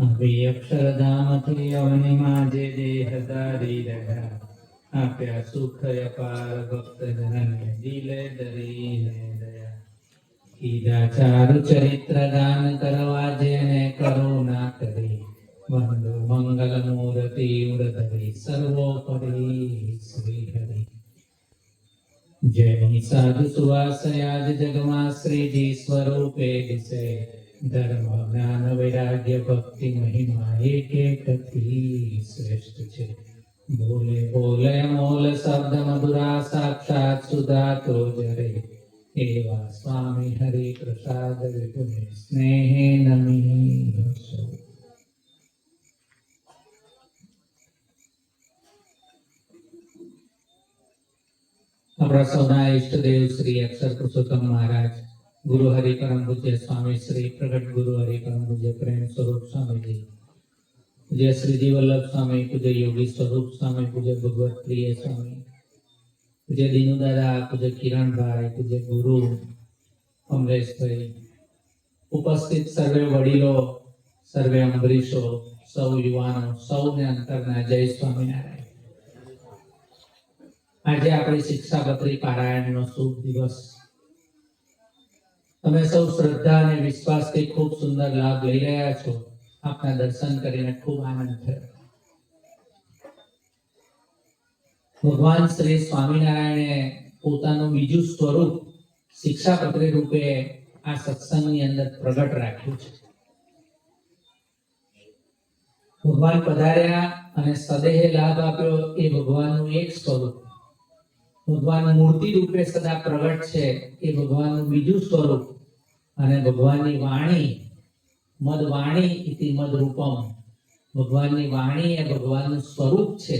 હવે અક્ષરધામથી અવનિમાં જે દેહ ધારી રહ્યા, આપ્યા સુખ અપાર ભક્તજનને દિલે ધરીને દયા. કીધા ચારુ ચરિત્ર દાન કરવા જેને કરુણા કરી, વંદો મંગલ મૂર્તિ ઉર્ધરી સર્વોપરી શ્રી હરિ. જેની સાધુ સુવાસયાજ જગમાં શ્રીજી સ્વરૂપે દિશે, ધર્મ જ્ઞાન વૈરાગ્ય ભક્તિ મહિમા એક એકથી શ્રેષ્ઠ છે. બોલે બોલે અમોલ શબ્દ મધુરા સાક્ષાત સુધાતો જરે, એવા સ્વામી હરિ પ્રસાદ વિપુને સ્નેહે નમી હસો. આપણા સૌના ઈષ્ટદેવ શ્રી અક્ષર પુરુષોત્તમ મહારાજ, ગુરુ હરિ પરમ પૂજ્ય સ્વામી શ્રી પ્રગટ ગુરુ હરિ પરમ પૂજ્ય પ્રેમ સ્વરૂપ સ્વામીજી, પૂજ્ય શ્રીજી વલ્લભ સ્વામી, પૂજ્ય યોગી સ્વરૂપ સ્વામી, પૂજ્ય ભગવત પ્રિય સ્વામી, પૂજ્ય દીનુ દાદા, પૂજ્ય કિરણભાઈ, પૂજ્ય ગુરુ અમરેશભાઈ, ઉપસ્થિત સર્વે વડીલો, સર્વે અંબરીશો, સૌ યુવાનો, સૌને અંતરના જય સ્વામિનારાયણ. આજે આપણી શિક્ષાપત્રી પારાયણનો શુભ દિવસ. તમે સૌ શ્રદ્ધા અને વિશ્વાસથી ખૂબ સુંદર લાભ લઈ રહ્યા છો. આપના દર્શન કરીને ખૂબ આનંદ થયો. ભગવાન શ્રી સ્વામિનારાયણે પોતાનું બીજું સ્વરૂપ શિક્ષાપત્રી રૂપે આ સત્સંગની અંદર પ્રગટ રાખ્યું છે. ભગવાન પધાર્યા અને સદેહે લાભ આપ્યો એ ભગવાનનું એક સ્વરૂપ. ભગવાન મૂર્તિ રૂપે સદા પ્રગટ છે એ ભગવાનનું બીજું સ્વરૂપ. અને ભગવાનની વાણી, મદ વાણી ઇતિ મદ રૂપમ, ભગવાનની વાણી એ ભગવાનનું સ્વરૂપ છે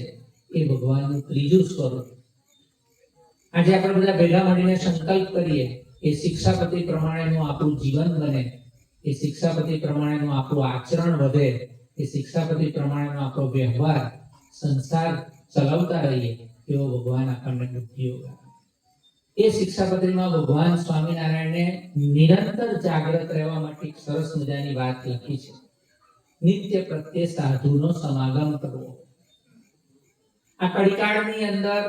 એ ભગવાનનું ત્રીજું સ્વરૂપ. આજે આપણે બધા ભેગા મળીને સંકલ્પ કરીએ એ શિક્ષાપતિ પ્રમાણેનું આપણું જીવન બને, એ શિક્ષાપતિ પ્રમાણેનું આપણું આચરણ વધે, એ શિક્ષાપતિ પ્રમાણેનો આપણો વ્યવહાર, સંસાર ચલાવતા રહીએ એવો ભગવાન આપણને બુદ્ધિઓ આપે. એ શિક્ષાપત્રીમાં ભગવાન સ્વામિનારાયણે નિરંતર જાગૃત રહેવા માટે એક સરસ મજાની વાત લખી છે. નિત્ય પ્રત્યે સાધુનો સમાગમ કરવો. આ કળીકાળની અંદર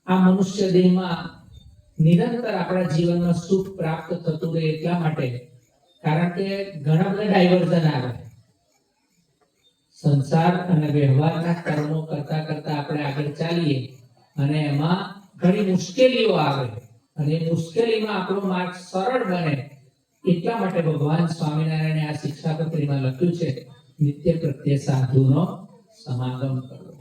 આ મનુષ્ય દેહમાં નિરંતર આપણા જીવનમાં સુખ પ્રાપ્ત થતું રહે એટલા માટે, કારણ કે ઘણા બધા ડાયવર્ઝન આવે. સંસાર અને વ્યવહારના કર્મો કરતા કરતા આપણે આગળ ચાલીએ અને એમાં ઘણી મુશ્કેલીઓ આવે અને એ મુશ્કેલીમાં આપણો માર્ગ સરળ બને એટલા માટે ભગવાન સ્વામિનારાયણે આ શિક્ષાપત્રીમાં લખ્યું છે, નિત્ય પ્રત્યે સાધુનો સમાગમ કરવો.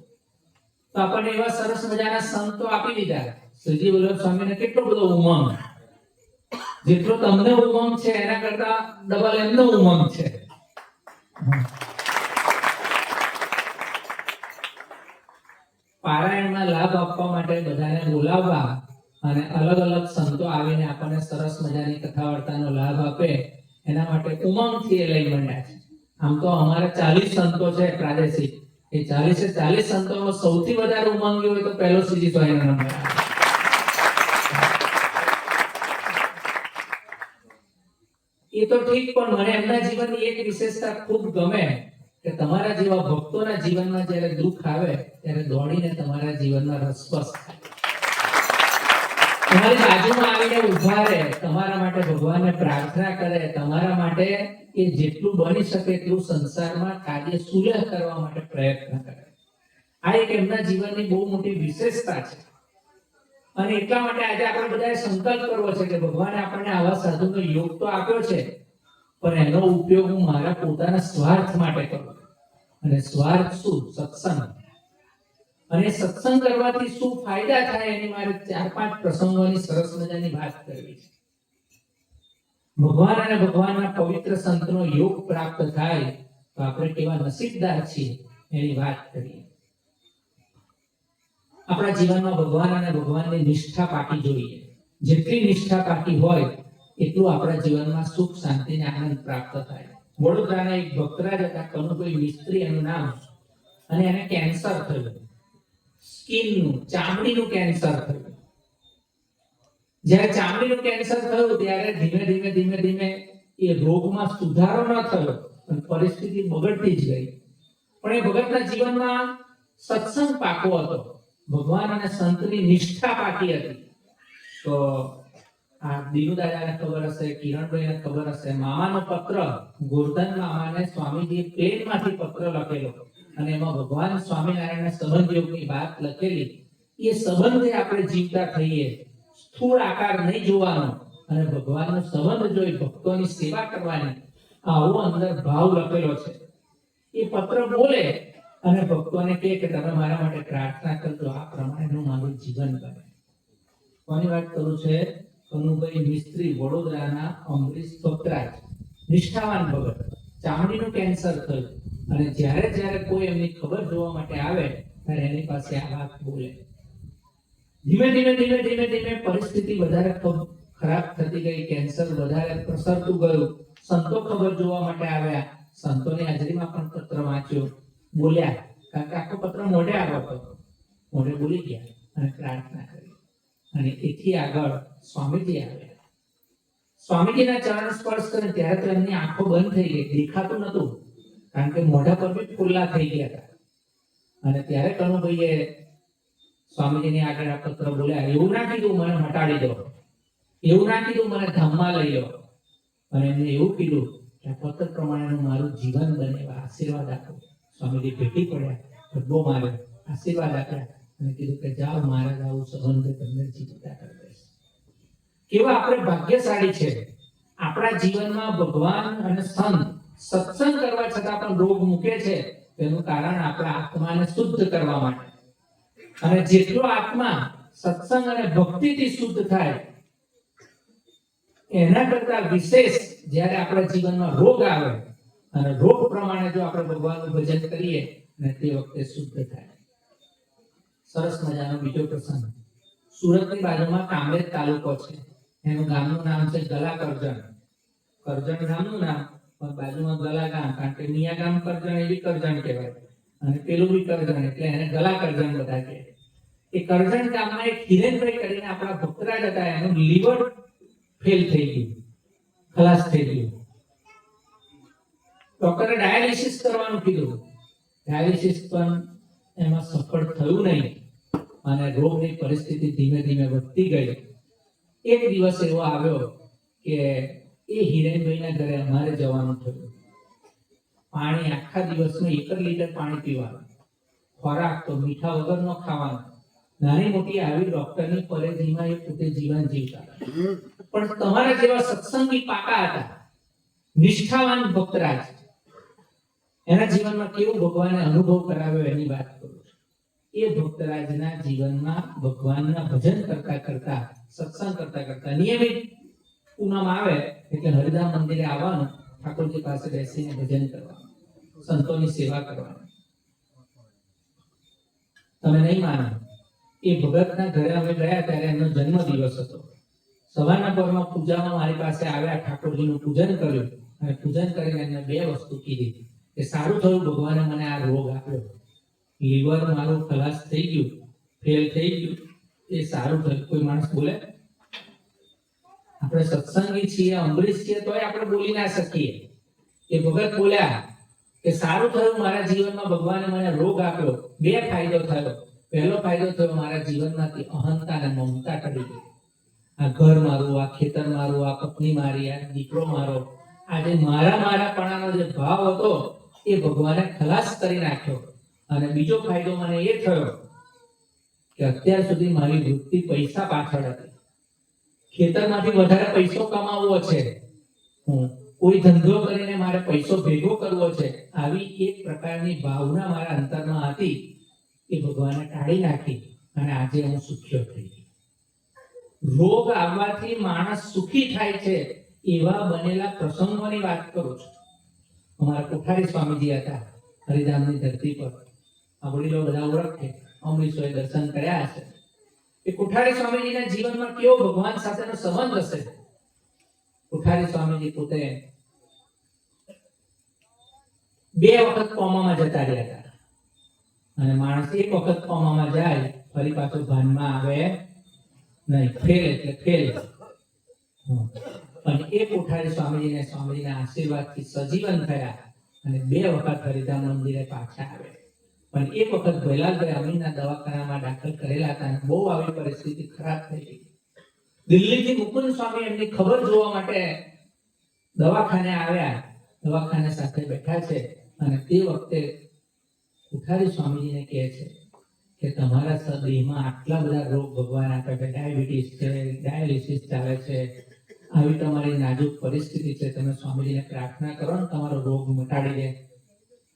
તો આપણને એવા સરસ મજાના સંતો આપી દીધા. શ્રીજી વલ્લભ સ્વામીને કેટલો બધો ઉમંગ, જેટલો તમને ઉમંગ છે એના કરતા ડબલ એમનો ઉમંગ છે. પારાયણમાં લાભ આપવા માટે બધાને બોલાવવા અને અલગ અલગ સંતો આવીને આપણને સરસ મજાની કથા વાર્તાનો લાભ આપે એના માટે ઉમંગથી એ લઈ મંડ્યા છે. આમ તો અમારે 40 સંતો છે પ્રાદેશિક. એ 40 સંતોમાં સૌથી વધારે ઉમંગી હોય તો પહેલો શ્રીજી સ્વામીનો નંબર આવે. એ તો ઠીક, પણ મને એમના જીવનની એક વિશેષતા ખૂબ ગમે કે તમારા જેવા ભક્તોના જીવનમાં જ્યારે દુઃખ આવે ત્યારે દોડીને તમારા જીવનમાં રસપસ થાય. તમારી બાજુમાં આવીને ઊભા રહે, તમારા માટે ભગવાનને પ્રાર્થના કરે, તમારા માટે એ જેટલું બની શકે એટલું સંસારમાં કાર્ય સુલભ કરવા માટે પ્રયત્ન કરે. આ એક એમના જીવનની બહુ મોટી વિશેષતા છે. અને એટલા માટે આજે આપણે બધાએ સંકલ્પ કરવો છે કે ભગવાને આપણને આવા સાધુનો યોગ તો આપ્યો છે, પણ એનો ઉપયોગ હું મારા પોતાના સ્વાર્થ માટે કરું. અને સ્વાર્થ શું? સત્સંગ. અને સત્સંગ કરવાથી શું ફાયદા થાય એની મારે 4-5 પ્રસંગોની સરસ મજાની વાત કરવી છે. ભગવાન અને ભગવાનના પવિત્ર સંતનો યોગ પ્રાપ્ત થાય તો આપણે કેવા નસીબદાર છીએ એની વાત કરીએ. આપણા જીવનમાં ભગવાન અને ભગવાનની નિષ્ઠા પાકી જોઈએ. જેટલી નિષ્ઠા પાકી હોય એટલું આપણા જીવનમાં સુખ, શાંતિ અને આનંદ પ્રાપ્ત થાય. વડોદરાના એક ભક્તરાજ હતા, કનુભાઈ મિસ્ત્રી એનું નામ, અને એને કેન્સર થયું. સ્કિનનું, ચામડીનું કેન્સર થયું. જ્યારે ચામડીનું કેન્સર થયું ત્યારે ધીમે ધીમે એ રોગમાં સુધારો ન થયો, અને પરિસ્થિતિ બગડતી જ ગઈ. પણ એ ભગતના જીવનમાં સત્સંગ પાકો હતો, ભગવાન અને સંતની નિષ્ઠા પાકી હતી. તો આ દીનુ દાદાને ખબર હશે, કિરણભાઈને ખબર હશે, મામાનો પત્ર, ગોરધન મામાને સ્વામીજીએ પ્લેનમાંથી પત્ર લખેલો અને એમાં ભગવાન સ્વામિનારાયણના સંબંધ યોગની વાત લખેલી. એ સંબંધે આપણે જીવતા થઈએ, સ્થૂળ આકાર નહીં જોવાનો અને ભગવાનનો સંબંધ જોઈ ભક્તોની સેવા કરવાની, આવો અંદર ભાવ લખેલો છે. એ પત્ર બોલે અને ભક્તોને કહે કે તમે મારા માટે પ્રાર્થના કરજો, આ પ્રમાણેનું મારું જીવન બને. કોની વાત કરું છે? કનુભાઈ મિસ્ત્રી, વડોદરાના અમરીશ બકરાજ, નિષ્ઠાવાન ભગત. ચામડીનું કેન્સર થયું અને જ્યારે કોઈ એમની ખબર જોવા માટે આવે ત્યારે એની પાસે આ વાત બોલે. ધીમે ધીમે પરિસ્થિતિ વધારે ખરાબ થતી ગઈ, કેન્સર વધારે પ્રસરતું ગયું. સંતો ખબર જોવા માટે આવ્યા, સંતોની હાજરીમાં પણ પત્ર વાંચ્યો, બોલ્યા, કારણ કે આખો પત્ર મોઢે આવ્યો હતો, મોઢે બોલી ગયા અને પ્રાર્થના કરી. અને એથી આગળ સ્વામીજી આવ્યા. સ્વામીજીના ચરણ સ્પર્શ કરે ત્યારે તો એમની આંખો બંધ થઈ ગઈ, દેખાતું નતું, કારણ કે મોઢા પર બી ખુલ્લા થઈ ગયા હતા. અને ત્યારે કનુભાઈએ સ્વામીજીની આગળ આ પત્ર બોલ્યા, એવું ના કીધું મને હટાડી દો, એવું ના કીધું મને ધામમાં લઈ લો, અને એમને એવું કીધું કે આ પત્ર પ્રમાણેનું મારું જીવન બને એવા આશીર્વાદ આપો. સ્વામીજી ભેટી પડ્યા, ધબ્બો માર્યો, આશીર્વાદ આપ્યા અને કીધું કે જાઓ, મહારાજ આવું સંબંધ તમને જીવતા કરી દઈશ. કેવા આપણે ભાગ્યશાળી છે, આપણા જીવનમાં ભગવાન અને સંત સત્સંગ કરવા છતાં પણ રોગ મૂકે છે. તેનું કારણ આપણા આત્માને શુદ્ધ કરવા માટે. અને જેટલો આત્મા સત્સંગ અને ભક્તિથી શુદ્ધ થાય, એના કરતા વિશેષ જ્યારે આપણા જીવનમાં રોગ આવે અને રોગ પ્રમાણે જો આપણે ભગવાનનું ભજન કરીએ અને તે વખતે શુદ્ધ થાય. સરસ મજાનો બીજો પ્રસંગ. સુરતની બાજુમાં કામરેજ તાલુકો છે, એનું ગામનું નામ છે ગલા કરજણ. કરજણ ગામનું નામ, પણ બાજુમાં ગલા ગામ, કારણ કે મિયા ગામ કરજણ એ બી કરજણ કહેવાય અને પેલું બી કરજણ, એટલે એને ગલા કરજણ બધા કહે. એ કરજણ ગામમાં એક હિરેનભાઈ કરીને આપણા ભક્તરાજ હતા, એનું લીવર ફેલ થઈ ગયું, ખલાસ થઈ ગયું. ડોક્ટરે ડાયાલિસિસ કરવાનું કીધું. ડાયાલિસિસ પણ એમાં સફળ થયું નહીં અને રોગની પરિસ્થિતિ ધીમે ધીમે વધતી ગઈ. એક દિવસ એવો આવ્યો કે એ હિરેનભાઈના ઘરે અમારે જવાનું થયું. પાણી આખા દિવસમાં 1 લીટર પાણી પીવાનું, ખોરાક તો મીઠા વગરનો ખાવાનો. નાની મોટી આવી ડોક્ટરની પરેજીમાં એ પોતે જીવન જીવતા. પણ તમારા જેવા સત્સંગી પાકા હતા, નિષ્ઠાવાન ભક્તરાજ, એના જીવનમાં કેવું ભગવાને અનુભવ કરાવ્યો એની વાત કરું છું. એ ભક્તરાજના જીવનમાં ભગવાનના ભજન કરતા કરતા, સત્સંગ કરતા કરતા, નિયમિત પૂનમ આવે એટલે હરિધામ મંદિરે આવવાનું, ઠાકોરજી પાસે બેસીને ભજન કરવાનું, સંતોની સેવા કરવાની. તમે નહીં માનો, એ ભગતના ઘરે અમે ગયા ત્યારે એમનો જન્મ દિવસ હતો. સવારના પરમાં પૂજામાં મારી પાસે આવ્યા, ઠાકોરજીનું પૂજન કર્યું અને પૂજન કરીને એમને 2 વસ્તુ કીધી કે સારું થયું ભગવાને મને આ રોગ આપ્યો, લીવર મારું ખલાસ થઈ ગયું, ફેલ થઈ ગયું, એ સારું થયું. કોઈ માણસ બોલે? આપણે સત્સંગી છીએ, અમરીશ છીએ, તોય આપણે બોલી ના શકીએ. એ ભગત બોલ્યા કે સારું થયું મારા જીવનમાં ભગવાને મને રોગ આપ્યો. 2 ફાયદો થયો. પહેલો ફાયદો થયો, મારા જીવનમાંથી અહંતા અને મમતા ટળી ગઈ. આ ઘર મારું, આ ખેતર મારું, આ પત્ની મારી, આ દીકરો મારો, આ જે મારાપણાનો જે ભાવ હતો એ ભગવાને ખલાસ કરી નાખ્યો. અને બીજો ફાયદો મને એ થયો કે અત્યાર સુધી મારી વૃત્તિ પૈસા પાછળ હતી. ખેતરમાંથી વધારે પૈસો કમાવવો છે, કોઈ ધંધો કરીને મારે પૈસો ભેગો કરવો છે, આવી એક પ્રકારની ભાવના મારા અંતરમાં હતી. એ ભગવાને ટાળી નાખી અને આજે હું સુખ્યો થઈ ગયો. રોગ આવવાથી માણસ સુખી થાય છે એવા બનેલા પ્રસંગોની વાત કરું છું. અમારા કોઠારી સ્વામીજી હતા હરિધામની ધરતી પર. આ વડીલો બધા ઓળખે, અમરીશોએ દર્શન કર્યા હશે. એ કોઠારી સ્વામીજીના જીવનમાં કેવો ભગવાન સાથેનો સંબંધ હશે. કોઠારી સ્વામીજી પોતે 2 વખત કોમામાં જતા રહ્યા હતા. અને માણસ 1 વખત કોમામાં જાય ફરી પાછો ભાનમાં આવે નહીં. ફેલ એટલે ફેલ. અને એ કોઠારી સ્વામીજીના આશીર્વાદથી સજીવન થયા અને 2 વખત હરિધામ મંદિરે પાછા આવે. પણ એક વખત ભૈલાલભાઈ અમીના દવાખાનામાં દાખલ કરેલા હતા અને બહુ આવી પરિસ્થિતિ ખરાબ થઈ ગઈ. દિલ્હીથી મુકુંદ સ્વામી એમની ખબર જોવા માટે દવાખાને આવ્યા. દવાખાને સાથે બેઠા છે અને તે વખતે કુઠારી સ્વામીજીને કહે છે કે તમારા દેહમાં આટલા બધા રોગ ભગવાન આપે છે, ડાયાબિટીસ છે, ડાયાલિસિસ ચાલે છે, આવી તમારી નાજુક પરિસ્થિતિ છે, તમે સ્વામીજીને પ્રાર્થના કરો ને તમારો રોગ મટાડી દે.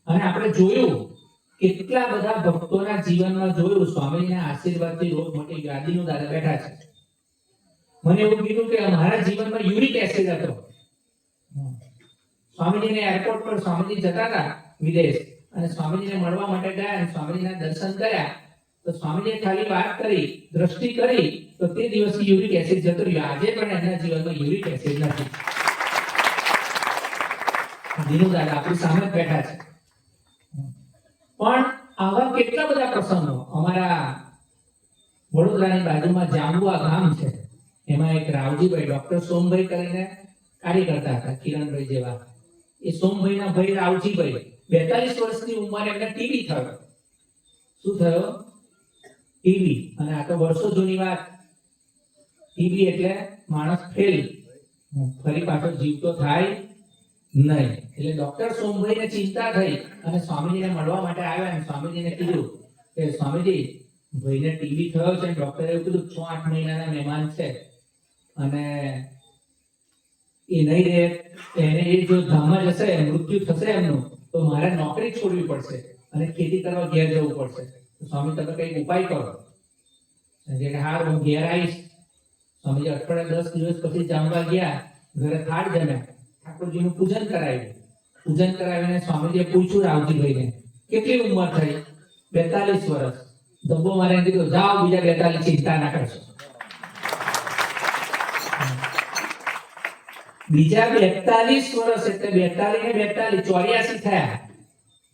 અને આપણે જોયું કેટલા બધા ભક્તોના જીવનમાં જોયું સ્વામીજીના આશીર્વાદથી રોગ મટી ગયો. આદિનું દાદા બેઠા છે. મને એવું કીધું કે અમારા જીવનમાં યુરિક એસિડ હતો. સ્વામીજીને એરપોર્ટ પર સ્વામીજી જતા હતા વિદેશ અને સ્વામીજીને મળવા માટે ગયા અને સ્વામીજીના દર્શન કર્યા તો સ્વામીજીએ ખાલી વાત કરી, દ્રષ્ટિ કરી તો તે દિવસે યુરિક એસિડ જતો રહ્યો. આજે પણ એમના જીવનમાં યુરિક એસિડ નથી. દીનુ દાદા આપણી સામે જ બેઠા છે. પણ આવા કેટલા બધા પ્રસંગો અમારા વડોદરાની બાજુમાં જાંબુઆ ગામ છે. એમાં એક રાવજીભાઈ ડોક્ટર સોમભાઈ કરીને કાર્યકર્તા હતા, કિરણભાઈ જેવા. એ સોમભાઈના ભાઈ રાવજીભાઈ 42 વર્ષની ઉંમરે એમને ટીબી થયો. શું થયો? ટીબી. અને આ તો વર્ષો જૂની વાત. ટીબી એટલે માણસ ફેલ, ફરી પાછો જીવતો થાય નહીં. એટલે ડોક્ટર સોમભાઈને ચિંતા થઈ અને સ્વામીજીને મળવા માટે આવ્યા અને સ્વામીજીને કીધું કે સ્વામીજી ભાઈને ટીબી થયો છે. ડોક્ટરે એવું કીધું 6-8 મહિનાના મહેમાન છે અને એ નહીં રહે, એને એ જો ધામમાં જશે, મૃત્યુ થશે એમનું, તો મારે નોકરી છોડવી પડશે અને ખેતી કરવા ઘેર જવું પડશે. તો સ્વામી તમે કંઈક ઉપાય કરો. એટલે હાર હું ઘેર આવીશ. સ્વામીજી અઠવાડિયા 10 દિવસ પછી જામવા ગયા, ઘરે થાળ જમ્યા, ઠાકોરજીનું પૂજન કરાવ્યું. પૂજન કરાવીને સ્વામીજીએ પૂછ્યું રાવજીભાઈને કેટલી ઉંમર થઈ? 42 વર્ષ. ધબ્બો મારે કીધું જાઓ બીજા 42 ચિંતા ના કરશો. બીજા 42 વર્ષ એટલે 42 ને 42 84 થયા.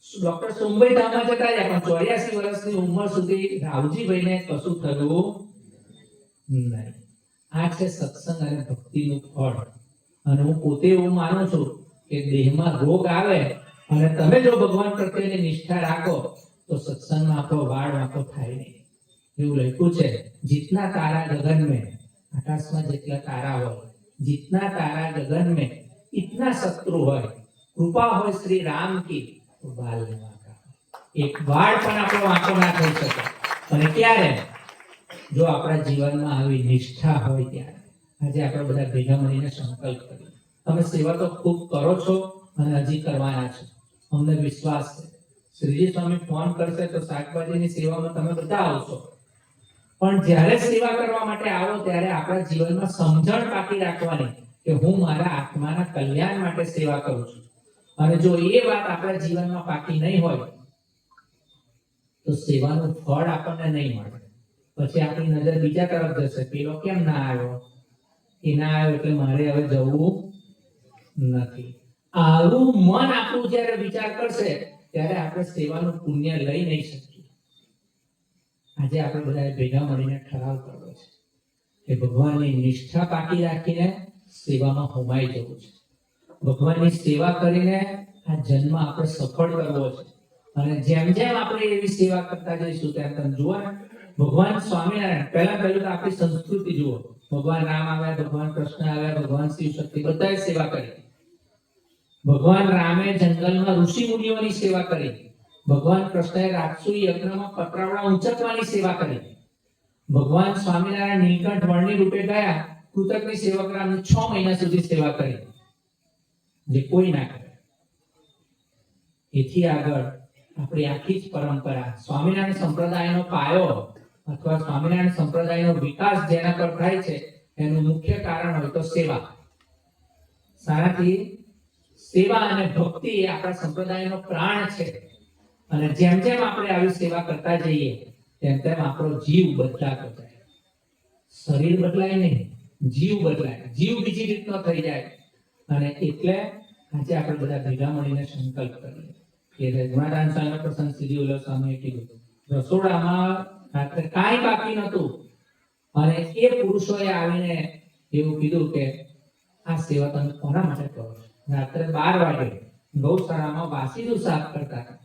ડોક્ટર સોમભાઈ ધામમાં જતા રહ્યા પણ 84 વર્ષની ઉંમર સુધી રાવજીભાઈને કશું થયું નહીં. આ છે સત્સંગ અને ભક્તિનું ફળ. અને હું પોતે એવું માનું છું કે દેહમાં રોગ આવે અને તમે જો ભગવાન પ્રત્યેની નિષ્ઠા રાખો તો સત્સંગમાં આપણો વાળ વાંકો થાય નહીં. એવું લખ્યું છે, જીતના તારા ગગન મેં, આકાશમાં જેટલા તારા હોય, जितना तारा गगन में इतना शत्रु હોય, કૃપા હોય શ્રી રામ કી તો બાલ ને વાંકા. એક વાળ પણ આપણો વાંકો ના થઈ શકે. અને ક્યારે? જો આપણા જીવનમાં આવી નિષ્ઠા હોય ત્યારે. આજે આપણે બધા ભેગા મળીને સંકલ્પ કરીએ. તમે સેવા તો ખૂબ કરો છો અને હજી કરવાના છો, અમને વિશ્વાસ છે. શ્રીજી સ્વામી ફોન કરશે તો શાકભાજીની સેવામાં તમે બધા આવશો. પણ જ્યારે સેવા કરવા માટે આવો ત્યારે આપણા જીવનમાં સમજણ પાકી રાખવાની કે હું મારા આત્માના કલ્યાણ માટે સેવા કરું છું. અને જો એ વાત આપણા જીવનમાં પાકી નહીં હોય તો સેવાનું ફળ આપણને નહીં મળે. પછી આપણી નજર બીજા તરફ જશે, પેલો કેમ ના આવ્યો, એ ના આવ્યો એટલે મારે હવે જવું નથી. આવું મન આપણું જ્યારે વિચાર કરશે ત્યારે આપણે સેવાનું પુણ્ય લઈ નહીં શકીએ. આજે આપણે બધા ભેગા મળીને ઠરાવ કરવો છે કે ભગવાનની નિષ્ઠા પાકી રાખીને સેવામાં હોમાઈ જવું છે. ભગવાનની સેવા કરીને આ જન્મ આપણે સફળ કરવો છે. અને જેમ જેમ આપણે એવી સેવા કરતા જઈશું તેમ તેમ જુઓ ને ભગવાન સ્વામિનારાયણ પહેલું તો આપણી સંસ્કૃતિ જુઓ. ભગવાન રામ આવ્યા, ભગવાન કૃષ્ણ આવ્યા, ભગવાન શિવ શક્તિ બધાએ સેવા કરી. ભગવાન રામે જંગલમાં ઋષિ મુનિઓની સેવા કરી. ભગવાન કૃષ્ણએ રાજસુ યજ્ઞમાં પતરાવડા ઊંચકવાની સેવા કરી. ભગવાન સ્વામિનારાયણ નીલકંઠ વર્ણિ રૂપે ગયા, કૃતકની સેવા કરવાની 6 મહિના સુધી સેવા કરી, જે કોઈ ના કરે. એથી આગળ આપણી આખી જ પરંપરા સ્વામિનારાયણ સંપ્રદાયનો પાયો અથવા સ્વામિનારાયણ સંપ્રદાયનો વિકાસ જેના પર થાય છે એનું મુખ્ય કારણ હોય તો સેવા. સારાથી સેવા અને ભક્તિ એ આપણા સંપ્રદાયનો પ્રાણ છે. અને જેમ જેમ આપણે આવી સેવા કરતા જઈએ તેમ તેમ આપણો જીવ બદલાતો જાય. શરીર બદલાય નહીં, જીવ બદલાય. જીવ બીજી રીતનો થઈ જાય. અને એટલે આજે આપણે બધા ભેગા મળીને સંકલ્પ કરીએ કે ગુણાદાન સ્વામી પ્રસંગ સીધી ઓલો સ્વામીએ કીધું રસોડામાં રાત્રે કાંઈ બાકી નહોતું અને એ પુરુષોએ આવીને એવું કીધું કે આ સેવા તમે કોના માટે કરો છો? રાત્રે 12 વાગે ગૌશાળામાં વાસીદું સાફ કરતા હતા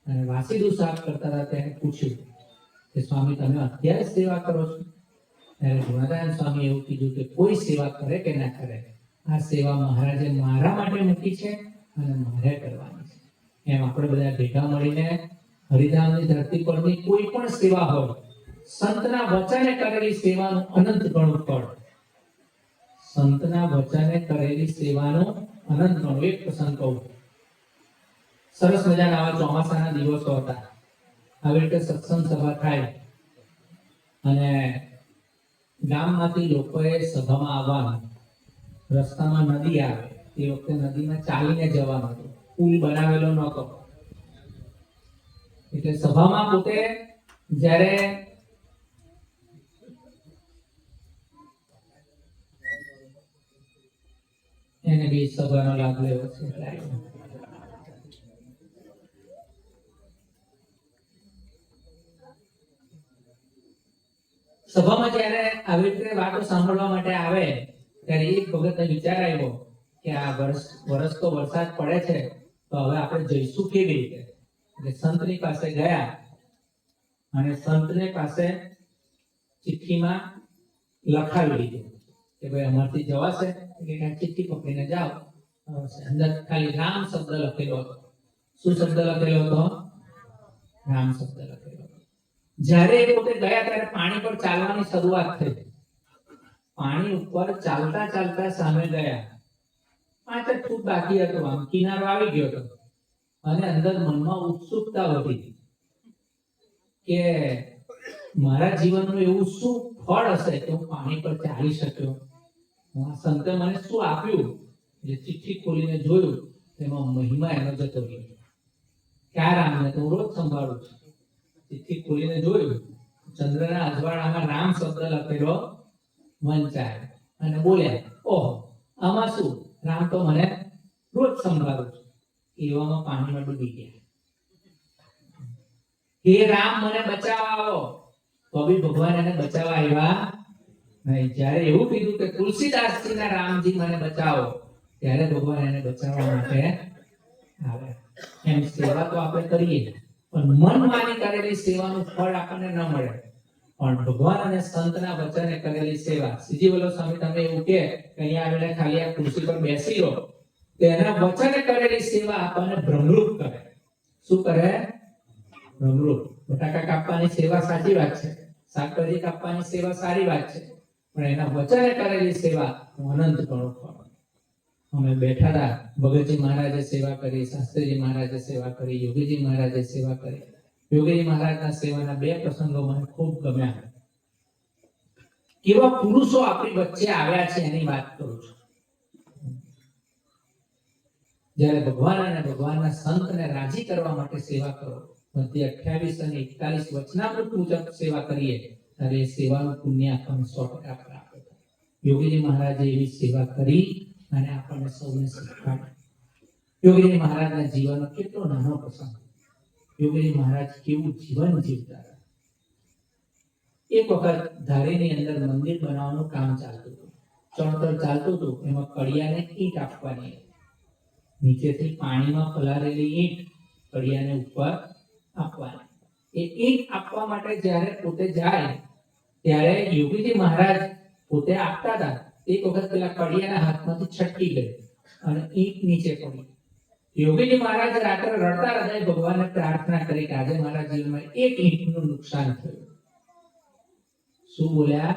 અને વાસીદું સાફ કરતા હતા તેને પૂછ્યું કે સ્વામી તમે અત્યારે સેવા કરો છો? ત્યારે ગુણાદાન સ્વામી એવું કીધું કે કોઈ સેવા કરે કે ના કરે, આ સેવા મહારાજે મારા માટે મૂકી છે અને મારે કરવાની છે. એમ આપણે બધા ભેગા મળીને હરિધામની ધરતી પરની કોઈ પણ સેવા હોય, સંતના વચને કરેલી સેવાનું અનંત ગણું ફળ. સંતના વચને કરેલી સેવાનું અનંત ગણું. એક પ્રસંગ કહું. સરસ મજાના આવા ચોમાસાના દિવસો હતા. આવી રીતે સત્સંગ સભા થાય અને ગામમાંથી લોકોએ સભામાં આવવાનું. રસ્તામાં નદી આવે, એ વખતે નદીમાં ચાલીને જવાનું હતું, પુલ બનાવેલો નહોતો. એટલે સભામાં પોતે જ્યારે એને બી સભાનો લાભ લેવો છે. સભામાં જ્યારે આવી રીતે વાતો સાંભળવા માટે આવે ત્યારે એક વખતે વિચાર આવ્યો કે આ વર્ષ તો વરસાદ પડે છે, તો હવે આપણે જઈશું કેવી રીતે? એટલે સંતની પાસે ગયા અને સંતને પાસે ચિઠ્ઠીમાં લખાવી દીધું કે ભાઈ અમારથી જવાશે? એટલે ચિઠ્ઠી પકડીને જાઓ. અંદર ખાલી રામ શબ્દ લખેલો હતો. શું શબ્દ લખેલો હતો? રામ શબ્દ લખેલો હતો. જ્યારે એ પોતે ગયા ત્યારે પાણી પર ચાલવાની શરૂઆત થઈ. પાણી ઉપર ચાલતા ચાલતા સામે ગયા. 5 ફૂટ બાકી હતું, આમ કિનારો આવી ગયો હતો અને અંદર મનમાં ઉત્સુકતા વધી કે મારા જીવનનું એવું શું ફળ હશે કે હું પાણી પર ચાલી શક્યો? સંતે મને શું આપ્યું? જે ચિઠ્ઠી ખોલીને જોયું તેમાં મહિમા એનો જતો રહ્યો. ક્યાં રામને તો રોજ સંભાળું છું. ચિઠ્ઠી ખોલીને જોયું, ચંદ્રના અજવાળામાં રામ શબ્દ લખેલો વંચાય અને બોલ્યા, ઓહો આમાં શું? રામ તો મને રોજ સંભાળું છું. એવામાં પાણીમાં ડૂબી ગયા. હે રામ મને બચાવવા આવો, તો બી ભગવાન એને બચાવવા આવ્યા નહીં. જ્યારે એવું કીધું કે તુલસીદાસજીના રામજી મને બચાવો, ત્યારે ભગવાન એને બચાવવા માટે આવ્યા. એમ સેવા તો આપણે કરીએ પણ મન માની કરેલી સેવાનું ફળ આપણને ન મળે. પણ ભગવાન અને સંતના વચને કરેલી સેવા, સીજી બોલો સ્વામી તમે એવું કે અહીંયા આવીને ખાલી આ ખુરશી પર બેસી રહો, તેના વચને કરેલી સેવા આપણને ભ્રમરૂપ કરે. શું કરે? ભ્રમરૂપ. બટાકા કાપવાની સેવા સાચી વાત છે, શાકભાજી કાપવાની સેવા સારી વાત છે, પણ એના વચને કરેલી સેવા અનંત ગણું ફળ. અમે બેઠા હતા, ભગતજી મહારાજે સેવા કરી, શાસ્ત્રીજી મહારાજે સેવા કરી, યોગીજી મહારાજે સેવા કરી. યોગીજી મહારાજના સેવાના 2 પ્રસંગો મને ખૂબ ગમ્યા. કેવા પુરુષો આપણી વચ્ચે આવ્યા છે એની વાત કરું છું. જ્યારે ભગવાન અને ભગવાનના સંતને રાજી કરવા માટે સેવા કરો, મધ્ય 28 અને 41 વચનામૃત મુજબ સેવા કરીએ ત્યારે એ સેવાનું પુણ્ય આપણને 100% પ્રાપ્ત થાય. યોગીજી મહારાજે એવી સેવા કરી અને આપણને સૌને શીખવાડ્યું. યોગીજી મહારાજના જીવનનો કેટલો નાનો પ્રસંગ. યોગીજી મહારાજ કેવું જીવન જીવતા હતા. એક વખત ધારીની અંદર મંદિર બનાવવાનું કામ ચાલતું હતું. ચણતર ચાલતું હતું, એમાં કડિયાને ઈંટ આપવાની. નીચેથી પાણીમાં પલાળેલી ઈંટ કડિયાને ઉપર આપવાની. એ ઈંટ આપવા માટે જ્યારે પોતે જાય ત્યારે યોગીજી મહારાજ પોતે આપતા હતા. એક વખત પેલા કડિયાના હાથમાંથી છટકી ગઈ અને ઈંટ નીચે પડી. યોગીજી મહારાજ રાત્રે રડતા હૃદયે ભગવાનને પ્રાર્થના કરી કે આજે મારા જીવનમાં એક ઈંટનું નુકસાન થયું. શું બોલ્યા?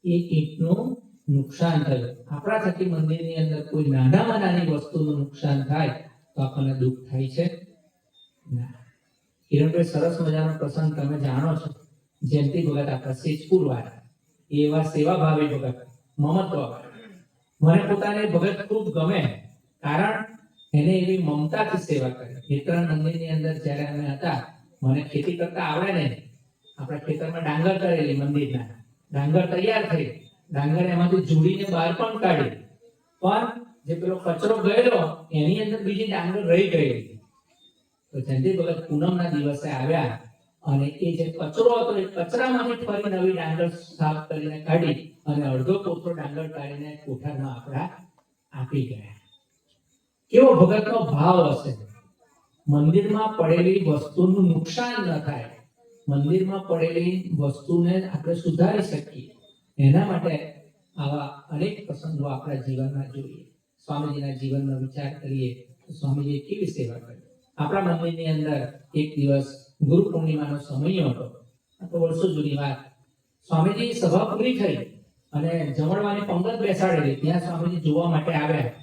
એક ઈંટનું નુકસાન થયું. આપણા થકી મંદિરની અંદર કોઈ નાનામાં નાની વસ્તુનું નુકસાન થાય તો આપણને દુઃખ થાય છે ના. કિરણભાઈ, સરસ મજાનો પ્રસંગ તમે જાણો છો. જયંતિ ભગત આપણા સિદ્ધપુર વાળા, એવા સેવાભાવી ભગત, મમત્વ. મને પોતાને ભગત ખૂબ ગમે, કારણ એને એવી મમતાથી સેવા કરી. ખેતર મંદિરની અંદર જ્યારે અમે હતા, મને ખેતી કરતા આવડે નહીં. આપણા ખેતરમાં ડાંગર કરેલી મંદિરના, ડાંગર તૈયાર થઈ, ડાંગર એમાંથી જોડીને બહાર પણ કાઢી, પણ જે પેલો કચરો ગયેલો એની અંદર બીજી ડાંગર રહી ગયેલી. તો જયંતિ ભગત પૂનમના દિવસે આવ્યા અને એ જે કચરો હતો એ કચરામાંથી ફરી નવી ડાંગર સાફ કરીને કાઢી અને અડધો પોથો ડાંગર કાઢીને કોઠારમાં આપણા આપી ગયા. કેવો ભગતનો ભાવ હશે. મંદિરમાં પડેલી વસ્તુનું નુકસાન ન થાય, મંદિરમાં પડેલી વસ્તુને આપણે સુધારી શકીએ, એના માટે આવા અનેક પ્રસંગો આપણા જીવનમાં જોઈએ. સ્વામીજીના જીવનનો વિચાર કરીએ તો સ્વામીજીએ કેવી સેવા કરી. આપણા મંદિરની અંદર એક દિવસ ગુરુ પૂર્ણિમાનો સમય હતો, આ તો વર્ષો જૂની વાત. સ્વામીજી સભા પૂરી થઈ અને જમણવાની પંગત બેસાડેલી, ત્યાં સ્વામીજી જોવા માટે આવ્યા,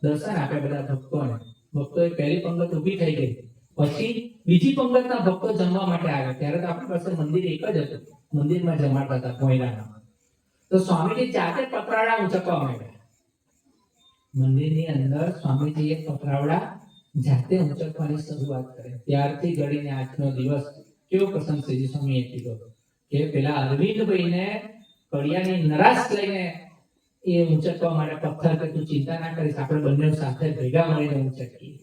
દર્શન આપ્યા બધા ભક્તોને. ભક્તોએ પહેલી પંગત ઊભી થઈ ગઈ, પછી બીજી પંગતના ભક્તો જમવા માટે આવ્યા. ત્યારે તો આપણી પાસે મંદિર એક જ હતું, મંદિરમાં જમાડતા હતા કોયલામાં. તો સ્વામીજી જાતે પતરાડા ઊંચકવા માંડ્યા. મંદિરની અંદર સ્વામીજીએ પતરાવડા જાતે ઊંચકવાની શરૂઆત કરી. ત્યારથી ઘડીને આજનો દિવસ કેવો પ્રસંગ શ્રીજી સ્વામીએ કીધો કે પેલા અરવિંદભાઈને કડિયાની નરાશ લઈને એ ઊંચકવા માટે પથ્થર કે તું ચિંતા ના કરીશ, આપણે બંને સાથે ભેગા મળીને ઊંચકીએ.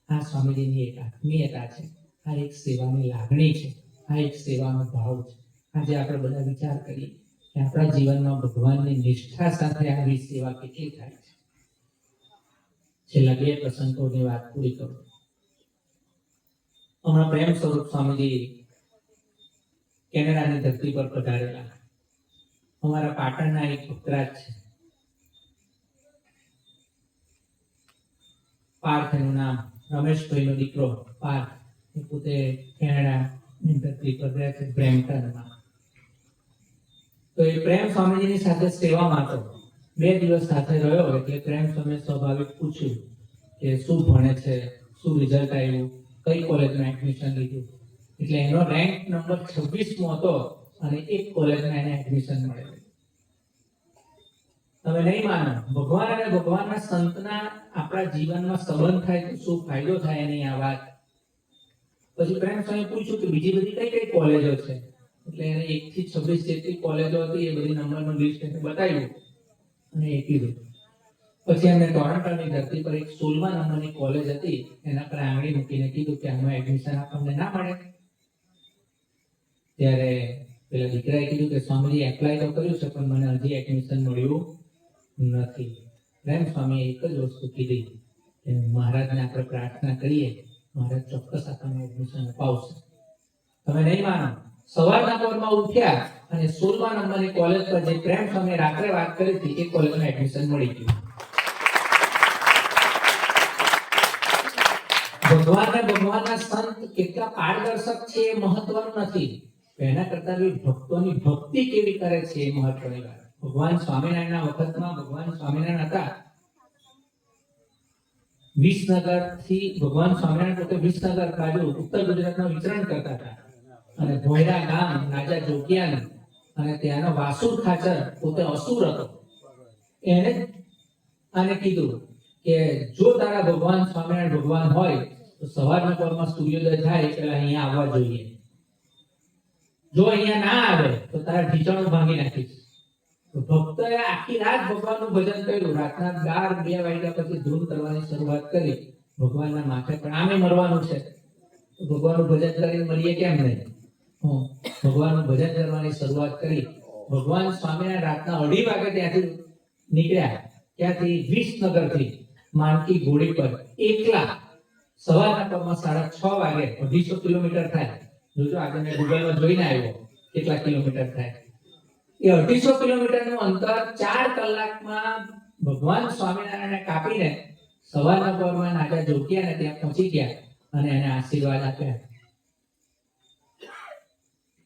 આ સ્વામીજીની એક આત્મીયતા છે, આ એક સેવાની લાગણી છે, આ એક સેવાનો ભાવ છે. આજે આપણે બધા વિચાર કરીએ કે આપણા જીવનમાં ભગવાનની નિષ્ઠા સાથે આવી સેવા કેટલી થાય છે. છેલ્લા બે પ્રસંગોની વાત પૂરી કરું. હમણાં પ્રેમ સ્વરૂપ સ્વામીજી કેનેડાની ધરતી પર પધારેલા. અમારા પાટણના એક પુત્રાજ છે, પાર્થ એનું નામ, રમેશભાઈનો દીકરો પાર્થ, એ પોતે કેનેડાની ધરતી પર રહે છે, બ્રેમ્પટનમાં. તો એ પ્રેમ સ્વામીજીની સાથે સેવામાં હતો. 2 દિવસ સાથે રહ્યો એટલે પ્રેમ સ્વામી સ્વાભાવિક પૂછ્યું કે શું ભણે છે, શું રિઝલ્ટ આવ્યું, કઈ કોલેજમાં એડમિશન લીધું. એટલે એનો રેન્ક નંબર 26મો હતો અને એક કોલેજમાં એને એડમિશન મળેલું. તમે નહીં માનો, ભગવાન અને ભગવાનના સંતના આપણા જીવનમાં સંબંધ થાય તો શું ફાયદો થાય એની આ વાત. પછી પ્રેમ સ્વામી પૂછ્યું કે બીજી બધી કઈ કઈ કોલેજો છે. એટલે એને 1 થી 26 જેટલી કોલેજો હતી, એ બધી નંબરનું લિસ્ટ એને બતાવ્યું અને એ કીધું. પછી એમને ટોરન્ટોની ધરતી પર એક 16મા નંબરની કોલેજ હતી, એના પર આંગળી મૂકીને કીધું કે આમાં એડમિશન આપણને ના મળે. ત્યારે પેલા દીકરાએ કીધું કે સ્વામીજી એપ્લાય તો કર્યું છે પણ મને હજી એડમિશન મળ્યું નથી. પ્રેમ સ્વામીએ એક જ વસ્તુ કીધી કે મહારાજને આપણે પ્રાર્થના કરીએ, મહારાજ ચોક્કસ આપણને એડમિશન અપાવશે. તમે નહીં માનો, સવારના પરમાં ઉઠ્યા અને 16મા નંબરની કોલેજ પર જે પ્રેમ સ્વામીએ રાત્રે વાત કરી હતી એ કોલેજમાં એડમિશન મળી ગયું. ભગવાનને ભગવાનના સંત કેટલા પારદર્શક છે એ મહત્વનું નથી, એના કરતા ભક્તોની ભક્તિ કેવી કરે છે એ મહત્વની વાત. ભગવાન સ્વામિનારાયણના વખતમાં ભગવાન સ્વામિનારાયણ હતા, વિસનગરથી ભગવાન સ્વામિનારાયણ પોતે વિસનગર બાજુ ઉત્તર ગુજરાતમાં વિચરણ કરતા હતા અને ભોયરા ગામ રાજા જોગિયાનું અને ત્યાંનો વાસુર ખાચર પોતે અસુર હતો. એને આને કીધું કે જો તારા ભગવાન સ્વામિનારાયણ ભગવાન હોય તો સવારના પરમાં સૂર્યોદય થાય પહેલા અહીંયા આવવા જોઈએ. જો અહીંયા ના આવે તો તારા ઢીચણો ભાંગી નાખીશ. તો ભક્તોએ આખી રાત ભગવાનનું ભજન કર્યું. રાતના 2 વાગ્યા પછી ધૂન કરવાની શરૂઆત કરી. ભગવાનના માથે પણ આમે મરવાનું છે, તો ભગવાનનું ભજન કરીને મરીએ કેમ નહીં. ભગવાનનું ભજન કરવાની શરૂઆત કરી. ભગવાન સ્વામિનારાયણ રાતના 2:30 વાગે ત્યાંથી નીકળ્યા, ત્યાંથી વિસનગરથી માનકી ઘોડી પર એકલા. સવારના પરમાં 6:30 વાગે 250 કિલોમીટર થાય. જોજો આજે મેં ગૂગલમાં જોઈને આવ્યો કેટલા કિલોમીટર થાય. એ 250 કિલોમીટરનું અંતર 4 કલાકમાં ભગવાન સ્વામિનારાયણને કાપીને સવારના પરમાં રાજા જોગિયાને ત્યાં પહોંચી ગયા અને એને આશીર્વાદ આપ્યા.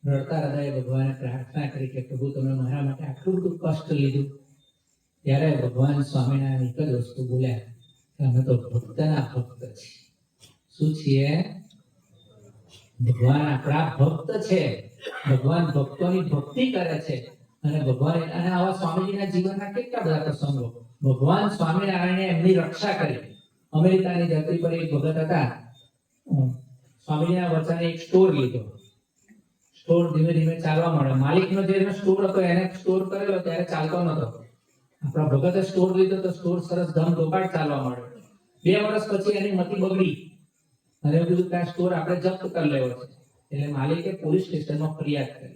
રડતા હૃદયે ભગવાને પ્રાર્થના કરી કે પ્રભુ તમે મારા માટે આટલું બધું કષ્ટ લીધું. ત્યારે ભગવાન સ્વામિનારાયણ એક જ વસ્તુ બોલ્યા કે અમે તો ભક્તના ભક્ત છીએ. શું છીએ? ભગવાન આપણા ભક્ત છે. ભગવાન ભક્તોની ભક્તિ કરે છે. અને ભગવાન અને આવા સ્વામીજીના જીવનના કેટલા બધા પ્રસંગો. ભગવાન સ્વામિનારાયણે એમની રક્ષા કરી. અમેરિકાની ધરતી પર એક ભગત હતા, સ્વામીજીના વચને એક સ્ટોર લીધો. સ્ટોર ધીમે ધીમે ચાલવા માંડ્યો. માલિકનો જે સ્ટોર હતો એને સ્ટોર કરેલો ત્યારે ચાલતો નતો. આપણા ભગતે સ્ટોર લીધો તો સ્ટોર સરસ ધમધોકાટ ચાલવા માંડ્યો. 2 વર્ષ પછી એની મતિ બગડી અને એવું કીધું કે આ સ્ટોર આપણે જપ્ત કરી લેવો છે. એટલે માલિકે પોલીસ સ્ટેશનમાં ફરિયાદ કરી.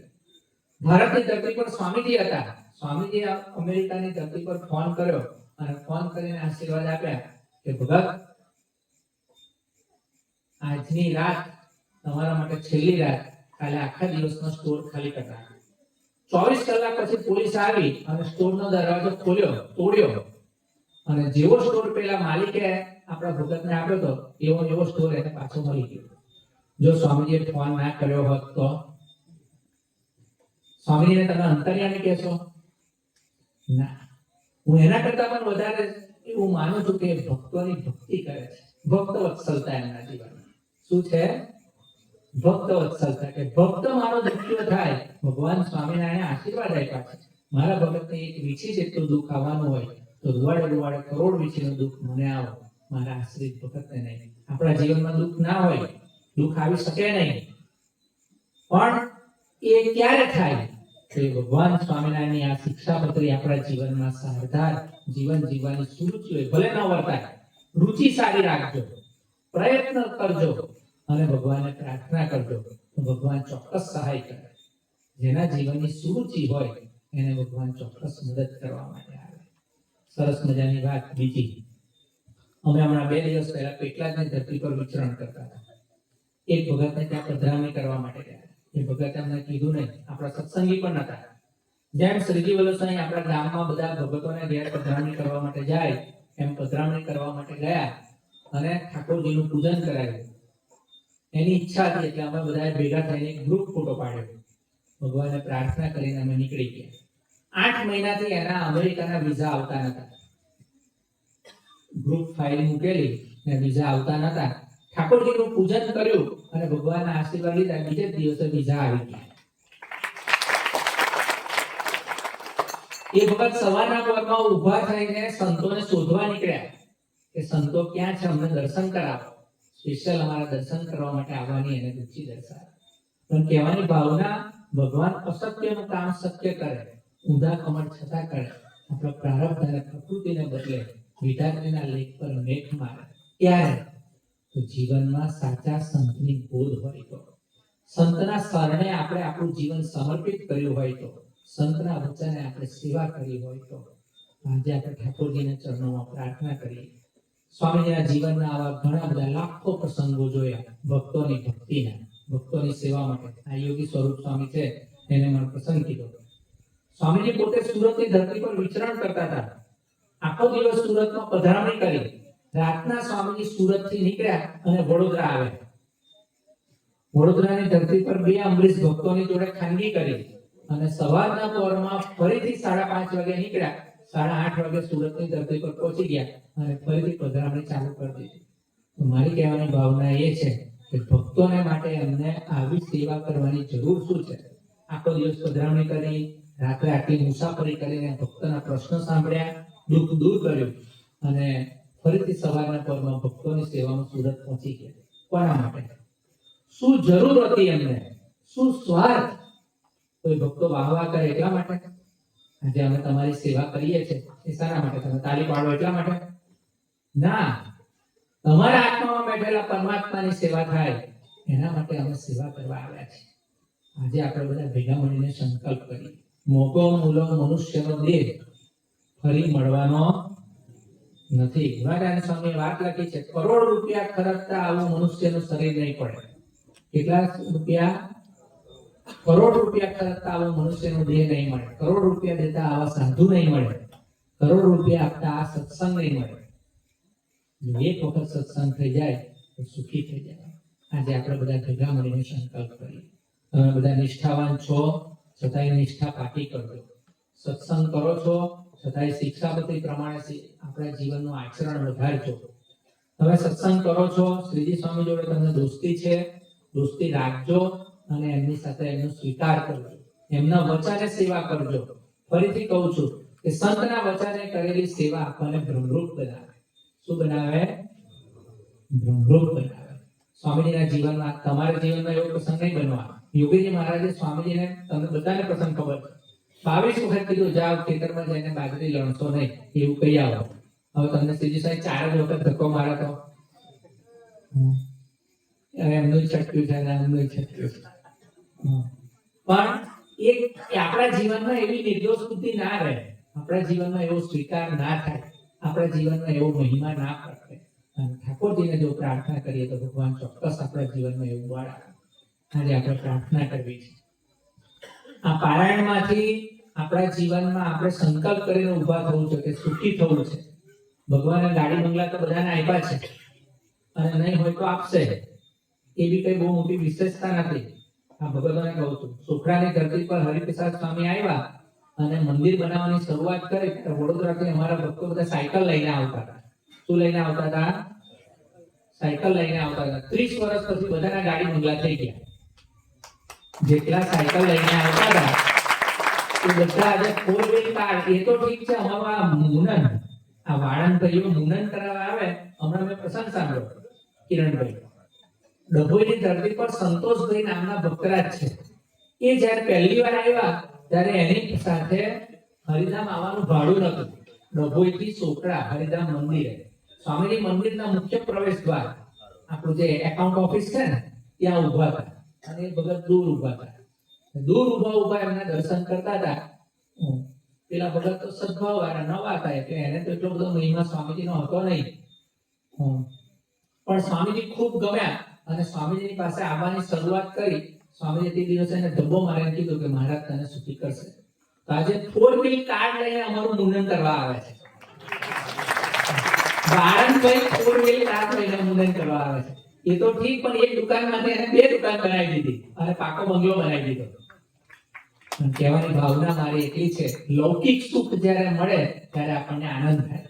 ભારતની ધરતી પર સ્વામીજી હતા. સ્વામીજીએ અમેરિકાની ધરતી પર ફોન કર્યો અને ફોન કરીને આશીર્વાદ આપ્યા કે ભગત આજની રાત તમારા માટે છેલ્લી રાત, કાલે આખા દિવસનો સ્ટોર ખાલી કરતા. 24 કલાક પછી પોલીસ આવી અને સ્ટોરનો દરવાજો ખોલ્યો, તોડ્યો, અને જેવો સ્ટોર પેલા માલિકે આપણા ભગતને આપ્યો હતો એવો સ્ટોર એને પાછો મળી ગયો. જો સ્વામીજીએ ફોન ના કર્યો હોત તો સ્વામીજીને તમે અંતર્યામી કહેશો? ના. હું એના કરતા પણ વધારે એવું માનું છું કે ભક્તોની ભક્તિ કરે છે. ભક્ત વત્સલતા એમના જીવનમાં શું છે? ભક્ત વત્સલતા, કે ભક્ત મારો દુખ્યો થાય. ભગવાન સ્વામિનારાયણ આશીર્વાદ આપ્યા છે, મારા ભગતને એક વીછી જેટલું દુઃખ આવવાનું હોય તો રૂવાડે કરોડ વીછીનું દુઃખ મને આવો, મારા આશ્રિત ભગતને નહીં. આપણા જીવનમાં દુઃખ ના હોય, દુઃખ આવી શકે નહીં, પણ એ ક્યારે થાય? તો ભગવાન સ્વામિનારાયણની આ શિક્ષાપત્રી આપણા જીવનમાં સારધાર જીવન જીવવાની સુરુચિ હોય. ભલે ન વર્તાય, રુચિ સારી રાખજો, પ્રયત્ન કરજો અને ભગવાનને પ્રાર્થના કરજો તો ભગવાન ચોક્કસ સહાય કરે. જેના જીવનની સુરુચિ હોય એને ભગવાન ચોક્કસ મદદ કરવા માટે આવે. સરસ મજાની વાત બીજી, અમે હમણાં 2 દિવસ પહેલા પેટલાદની ધરતી પર વિચરણ કરતા હતા. એક ભગતને ત્યાં પધરામણી કરવા માટે ગયા. એ ભગતે અમને કીધું નહીં, આપણા સત્સંગી પણ નતા. જેમ શ્રીજી વલ્લભ આપણા ગામમાં બધા ભગતોને ઘેર પધરામણી કરવા માટે જાય એમ પધરામણી કરવા માટે ગયા અને ઠાકોરજીનું પૂજન કરાવ્યું. એની ઈચ્છા હતી એટલે અમે બધા ભેગા થઈને એક ગ્રુપ ફોટો પાડ્યો. ભગવાનને પ્રાર્થના કરીને અમે નીકળી ગયા. 8 મહિનાથી એના અમેરિકાના વિઝા આવતા નતા. ગ્રુપ ફાઇલ મૂકેલી ને વિઝા આવતા નતા. ઠાકોરજીનું પૂજન કર્યું અને ભગવાનના આશીર્વાદ લીધા. બીજે જ દિવસે વિઝા આવી ગયા. એ ભગત સવારના પોરમાં ઊભા થઈને સંતોને શોધવા નીકળ્યા કે સંતો ક્યાં છે, અમને દર્શન કરાવો. સ્પેશિયલ અમારા દર્શન કરવા માટે આવવાની એને રુચિ દર્શાવી. પણ કહેવાની ભાવના, ભગવાન અશક્યનું કામ શક્ય કરે, ઊંધા કમળ છતાં કરે. આપણા પ્રારબ્ધ અને પ્રકૃતિને બદલે વિધાત્રીના લેખ પર મેઘ મારે. ક્યારે? તો જીવનમાં સાચા સંતની ગોદ હોય તો, સંતના શરણે આપણે આપણું જીવન સમર્પિત કર્યું હોય તો, સંતના વચને આપણે સેવા કરી હોય તો. આજે આપણે ઠાકોરજીના ચરણોમાં પ્રાર્થના કરીએ. સ્વામીજીના જીવનના આવા ઘણા બધા લાખો પ્રસંગો જોયા, ભક્તોની ભક્તિના, ભક્તોની સેવા માટે. આ યોગી સ્વરૂપ સ્વામી છે, એને મને પ્રસંગ કીધો. સ્વામીજી પોતે સુરતની ધરતી પર વિચરણ કરતા હતા. આખો દિવસ સુરતમાં પધરામણી કરી. રાતના સ્વામીજી સુરતથી નીકળ્યા અને વડોદરા આવ્યા. વડોદરાની ધરતી પર 2 અમરીશ ભક્તોની જોડે ખાનગી કરી અને સવારના પોરમાં ફરીથી 5:30 વાગે નીકળ્યા. 8:30 વાગે સુરતની ધરતી પર પહોંચી ગયા અને ફરીથી પધરામણી ચાલુ કરી દીધી. તો મારી કહેવાની ભાવના એ છે કે ભક્તોને માટે અમને આવી સેવા કરવાની જરૂર શું છે? આખો દિવસ પધરામણી કરી, રાત્રે આટલી મુસાફરી કરીને ભક્તોના પ્રશ્નો સાંભળ્યા, દુઃખ દૂર કર્યું અને ફરીથી સવારના પરમાં ભક્તોની સેવામાં સુરત પહોંચી ગયા. કોના માટે? શું જરૂર હતી એમને? શું સ્વાર્થ? કોઈ ભક્તો વાહવા કરે એટલા માટે? આજે અમે તમારી સેવા કરીએ છીએ એ શાના માટે? તમે તાળી પાડો એટલા માટે? ના, તમારા આત્મામાં બેઠેલા પરમાત્માની સેવા થાય એના માટે અમે સેવા કરવા આવ્યા છીએ. આજે આપણે બધા ભેગા મળીને સંકલ્પ કરીએ, મોકો મૂલો મનુષ્યનો દેહ ફરી મળવાનો નથી. ગુણાચાર્ય સ્વામીએ વાત લખી છે, કરોડ રૂપિયા ખર્ચતા આવું મનુષ્યનું શરીર નહીં પડે. કેટલા રૂપિયા? કરોડ રૂપિયા ખર્ચતા આવો મનુષ્યનો દેહ નહીં મળે. કરોડ રૂપિયા દેતા આવા સાધુ નહીં મળે. કરોડ રૂપિયા આપતા આ સત્સંગ નહીં મળે. એક વખત સત્સંગ થઈ જાય તો સુખી થઈ જાય. આજે આપણે બધા ભેગા મળીને સંકલ્પ કરીએ. તમે બધા નિષ્ઠાવાન છો છતાંય નિષ્ઠા પાકી કરજો. સત્સંગ કરો છો છતાંય શિક્ષાપત્રી પ્રમાણે આપણા જીવનનું આચરણ વધારજો. તમે સત્સંગ કરો છો, શ્રીજી સ્વામી જોડે તમને દોસ્તી છે, દોસ્તી રાખજો અને એમની સાથે એમનો સ્વીકાર કરજો. એમના વચને સેવા કરજો. ફરીથી કહું છું કે સંતના વચને કરેલી સેવા આપણને બ્રહ્મરૂપ બનાવે. શું બનાવે? બ્રહ્મરૂપ બનાવે. સ્વામીજીના જીવનમાં, તમારા જીવનમાં એવો પ્રસંગ નહીં બનવા. યોગીજી મહારાજે સ્વામીજીને, તમને બધાને પ્રસંગ ખબર છે, 22 વખત કીધું જાઓ ખેતરમાં જઈને બાજરી લણશો નહીં, એવું કહી આવો. હવે તમને શ્રીજી સાહેબ 4 જ વખત ધક્કો મારે તો એમનું છટક્યું છે ને એમનું છટક્યું છે. પણ આપણા જીવનમાં એવી નિર્દોષ બુદ્ધિ ના રહે, આપણા જીવનમાં એવો સ્વીકાર ના થાય, આપણા જીવનમાં એવો મહિમા ના પ્રગટે અને ઠાકોરજીને જો પ્રાર્થના કરીએ તો ભગવાન ચોક્કસ આપણા જીવનમાં એવું બળ આપે. આજે આપણે પ્રાર્થના કરવી છે. આ પારાયણમાંથી આપણા જીવનમાં આપણે સંકલ્પ કરીને ઊભા થવું છે કે સુખી થવું છે. ભગવાને ગાડી બંગલા તો બધાને આપ્યા છે અને નહીં હોય તો આપશે, એ બી કઈ બહુ મોટી વિશેષતા નથી. આ ભગવાને કહું છું, સુખડાની ધરતી પર હરિપ્રસાદ સ્વામી આવ્યા અને મંદિર બનાવવાની શરૂઆત કરી. વડોદરાથી અમારા ભક્તો બધા સાયકલ લઈને આવતા હતા. શું લઈને આવતા હતા? સાયકલ લઈને આવતા હતા. 30 વર્ષ પછી બધાના ગાડી બંગલા થઈ ગયા. જેટલા સાયકલ લઈને આવતા હતા એ બધા આજે 4-wheel કાર. એ તો ઠીક છે, અમારા મુનન આ વાળંદ ભાઈઓ મુનન કરાવવા આવે. હમણાં મેં પ્રસંગ સાંભળ્યો, કિરણભાઈ ડભોઈની ધરતી પર સંતોષભાઈ નામના ભક્તરાજ છે. એ જ્યારે પહેલી વાર આવ્યા ત્યારે એની સાથે હરિધામ આવવાનું ભાડું નતું. ડભોઈથી સોકડા હરિધામ મંદિરે, સ્વામીની મંદિરના મુખ્ય પ્રવેશ દ્વાર, આપણું જે એકાઉન્ટ ઓફિસ છે ને ત્યાં ઉભા હતા. અને એ ભગત દૂર ઉભા હતા. દૂર ઉભા એમના દર્શન કરતા હતા. પેલા ભગત તો સદભાવ વાળા નવા હતા એટલે એને તો એટલો બધો મહિમા સ્વામીજીનો હતો નહીં. પણ સ્વામીજી ખૂબ ગમ્યા અને સ્વામીજીની પાસે આવવાની શરૂઆત કરી. સ્વામીજી તે દિવસે એને ધબ્બો મારીને કીધું કે મહારાજ તને સુખી કરશે. તો આજે 4-wheel કાર લઈને અમારું મુંડન કરવા આવે છે. વાળંદભાઈ 4-wheel કાર લઈને મુંડન કરવા આવે છે. એ તો ઠીક, પણ એક દુકાનમાંથી એને 2 દુકાન બનાવી દીધી અને પાકો બંગલો બનાવી દીધો. કહેવાની ભાવના મારી એટલી છે, લૌકિક સુખ જ્યારે મળે ત્યારે આપણને આનંદ થાય.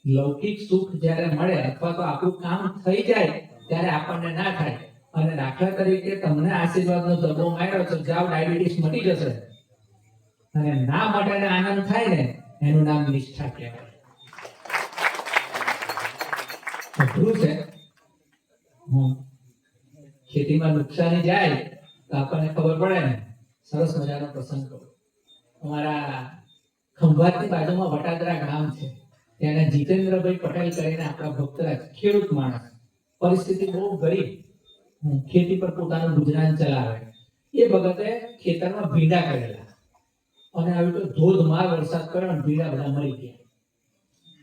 લૌકિક સુખ જ્યારે મળે અથવા તો આપણું કામ થઈ જાય ત્યારે આપણને ના થાય. અને દાખલા તરીકે તમને આશીર્વાદનો ધબ્બો માર્યો છે, જાવ ડાયાબિટીસ મટી જશે, અને ના માટે આનંદ થાય ને એનું નામ નિષ્ઠા કહેવાય. અઘરું છે. ખેતીમાં નુકસાની જાય તો આપણને ખબર પડે ને. સરસ મજાનો પ્રસંગ કહું. અમારા ખંભાતની બાજુમાં વટાદરા ગામ છે. ત્યાંના જીતેન્દ્રભાઈ પટેલ કરીને આપણા ભક્તરાજ, ખેડૂત માણસ, પરિસ્થિતિ બહુ ગરીબ, ખેતી પર પોતાનું ગુજરાન ચલાવે. એ ભગતે ખેતરમાં ભીંડા કરેલા અને આવી તો ધોધમાર વરસાદ પડ્યો, ભીંડા બધા મરી ગયા,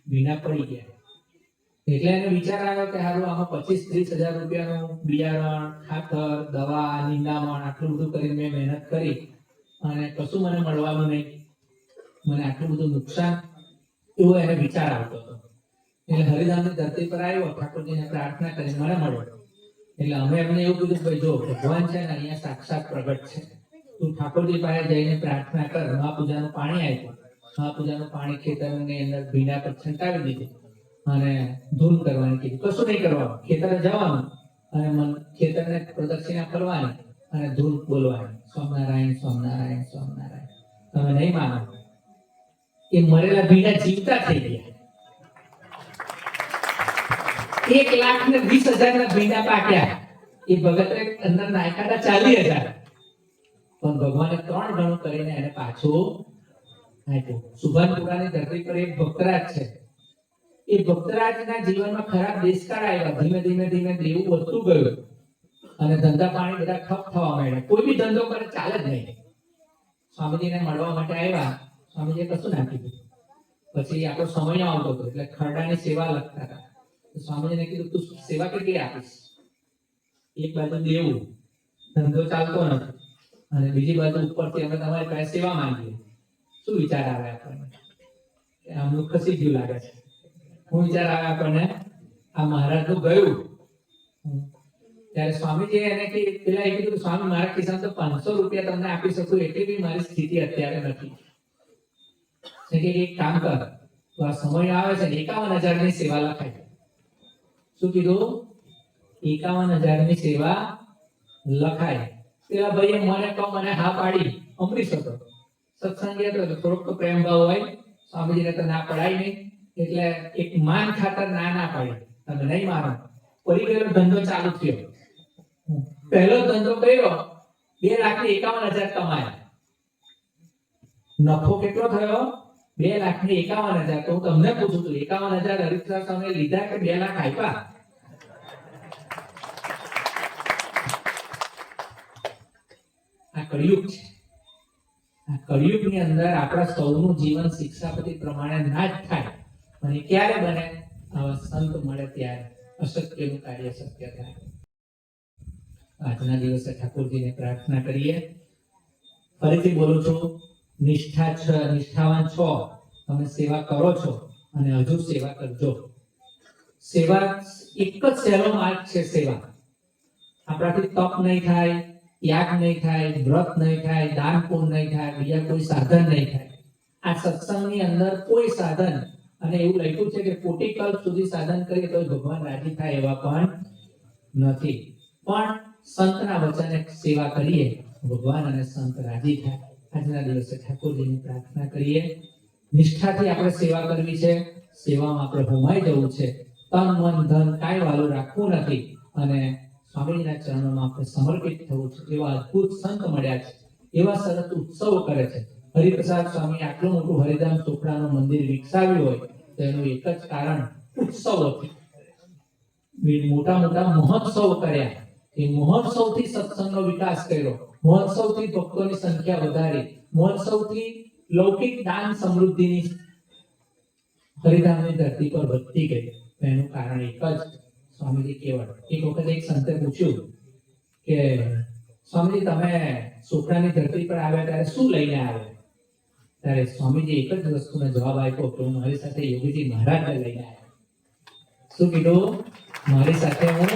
ભીંડા પડી ગયા. એટલે એને વિચાર આવ્યો કે હારું આમાં 25-30 હજાર રૂપિયાનું બિયારણ, ખાતર, દવા, નિંદામણ આટલું બધું કરીને મેં મહેનત કરી અને કશું મને મળવાનું નહીં, મને આટલું બધું નુકસાન, એવો એને વિચાર આવતો હતો. એટલે હરિધામની ધરતી પર આવ્યો, ઠાકોરજીને પ્રાર્થના કરી, મને મળ્યો. એટલે અમે એમને એવું કીધું, ભાઈ જો ભગવાન છે ને અહીંયા સાક્ષાત પ્રગટ છે, તું ઠાકોરજી પાસે જઈને પ્રાર્થના કર. મહાપૂજાનું પાણી આપ્યું. મહાપૂજાનું પાણી ખેતરની અંદર ભીંડા પર છંટાવી દીધું અને ધૂન કરવાની કીધું. કશું નહીં કરવાનું, ખેતરે જવાનું અને ખેતરને પ્રદક્ષિણા કરવાની અને ધૂન બોલવાની, સ્વામિનારાયણ સ્વામિનારાયણ સ્વામિનારાયણ. તમે નહીં માનો, એ મરેલા ભીંડા જીવતા થઈ ગયા. 1,20,000 ભીંડા પાક્યા. એ ભગતે અંદર નાખ્યા 40,000, પણ ભગવાને 3 ગણું કરીને એને પાછું આપ્યું. સુભાનપુરાની ધરતી પર એક ભક્તરાજ છે. એ ભક્તરાજના જીવનમાં ખરાબ દેશકાળ આવ્યા. ધીમે ધીમે દેવું વધતું ગયું અને ધંધા પાણી બધા ઠપ થવા માંડ્યા. કોઈ બી ધંધો કરે ચાલે જ નહીં. સ્વામીજીને મળવા માટે આવ્યા. સ્વામીજીએ કશું ના કીધું. પછી આપણો સમય આવતો હતો એટલે ખરડાની સેવા લખતા હતા. સ્વામીજીને કીધું, તું સેવા કેટલી આપીશ? એક બાજુ દેવું, ધંધો ચાલતો નથી, અને બીજી બાજુ ઉપરથી અમે તમારી પાસે સેવા માંગીએ. શું વિચાર આવે આપણને? આમનું ખસી ગયું લાગે છે. હું વિચાર આવે આપણને, આ મહારાજનું ગયું. ત્યારે સ્વામીજી એને પેલા એ કીધું, સ્વામી મારા ખિસ્સામાં તો 500 રૂપિયા તમને આપી શકું એટલી બી મારી સ્થિતિ અત્યારે નથી. એક કામ કર, તો આ સમય આવે છે 51,000 ની સેવા લખાય. શું કીધું? 51,000 ની સેવા લખાય. પેલા ભાઈએ મને હા પાડી. અમરીશ હતો, સત્સંગી હતો, થોડોક તો પ્રેમ ભાવ હોય. સ્વામીજીને તો ના પડાય નહીં, એટલે એક માન ખાતર ના પાડી. તમે નહીં માનો, પડી ગયેલો ધંધો ચાલુ થયો. પહેલો ધંધો કર્યો, 2,51,000 કમાયા. નફો કેટલો થયો? 2,51,000. તો હું તમને પૂછું છું, 51,000 હરિપ્રસાદ સ્વામીએ લીધા કે 2 લાખ આપ્યા? આ કળિયુગ છે. આ કળિયુગની અંદર આપણા સૌનું જીવન શિક્ષાપતિ પ્રમાણે ના જ થાય. અને ક્યારે બને? આવા સંત મળે ત્યારે અશક્યનું કાર્ય શક્ય થાય. આજના દિવસે ઠાકોરજીને પ્રાર્થના કરીએ. ફરીથી બોલું છું, નિષ્ઠાવાન છો, તમે સેવા કરો છો અને હજુ સેવા કરજો. સેવા એક જ સહેલો માર્ગ છે. સેવા આપણાથી તપ નહીં થાય, ત્યાગ નહીં થાય, વ્રત નહીં થાય, દાન પુણ્ય નહીં થાય, બીજા કોઈ સાધન નહીં થાય. આ સત્સંગની અંદર કોઈ સાધન, અને એવું લખ્યું છે કે કોટી કલ્પ સુધી સાધન કરીએ તો ભગવાન રાજી થાય એવા પણ નથી. પણ સંતના વચને સેવા કરીએ, ભગવાન અને સંત રાજી થાય. આજના દિવસે ઠાકોરજીની પ્રાર્થના કરીએ. નિષ્ઠાથી આપણે સેવા કરવી છે. સેવામાં આપણે હોમાઈ જવું છે. તન મન ધન કાંઈ વાલું રાખવું નથી અને સ્વામીના ચરણોમાં આપણે સમર્પિત થવું છે. એવા અદ્ભુત સંત મળ્યા છે, એવા સરસ ઉત્સવો કરે છે. હરિપ્રસાદ સ્વામી આટલું મોટું હરિધામ ચોપડાનું મંદિર વિકસાવ્યું હોય તો એનું એક જ કારણ ઉત્સવોથી. મોટા મોટા મહોત્સવ કર્યા. એ મહોત્સવથી સત્સંગનો વિકાસ કર્યો, મહોત્સવથી ભક્તોની સંખ્યા વધારી, મહોત્સવથી લૌકિક દાન સમૃદ્ધિની હરિધામની ધરતી પર વધતી ગઈ. એનું કારણ એક જ સ્વામીજી કેવળ. એક વખત એક સંતે પૂછ્યું કે સ્વામીજી તમે સોખડાની ધરતી પર આવ્યા ત્યારે શું લઈને આવ્યા? ત્યારે સ્વામીજી એક જ વસ્તુનો જવાબ આપ્યો કે હું મારી સાથે યોગીજી મહારાજને લઈને આવ્યો. શું કીધું? મારી સાથે હું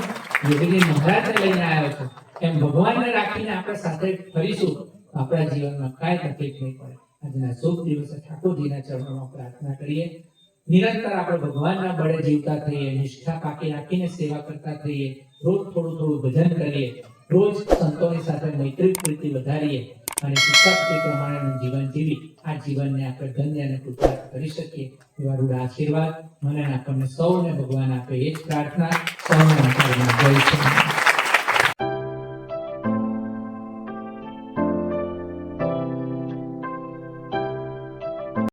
યોગીજી મહારાજને લઈને આવ્યો છું. એમ ભગવાનને રાખીને આપણે સાથે ફરીશું, આપણા જીવનમાં કાંઈ તકલીફ નહીં પડે. આજના શુભ દિવસે ઠાકોરજીના ચરણોમાં પ્રાર્થના કરીએ. નિરંતર આપણે ભગવાનના બળે જીવતા થઈએ, નિષ્ઠા પાકી રાખીને સેવા કરતા થઈએ, રોજ થોડું થોડું ભજન કરીએ, રોજ સંતોની સાથે મૈત્રી પ્રીતિ વધારીએ અને શિક્ષાપતિ પ્રમાણેનું જીવન જીવી આ જીવનને આપણે ધન્ય અને કૃતાર્થ કરી શકીએ. એવા રૂઢ આશીર્વાદ મને આપણને સૌને ભગવાન આપે એ જ પ્રાર્થના. સૌને જય શ્રી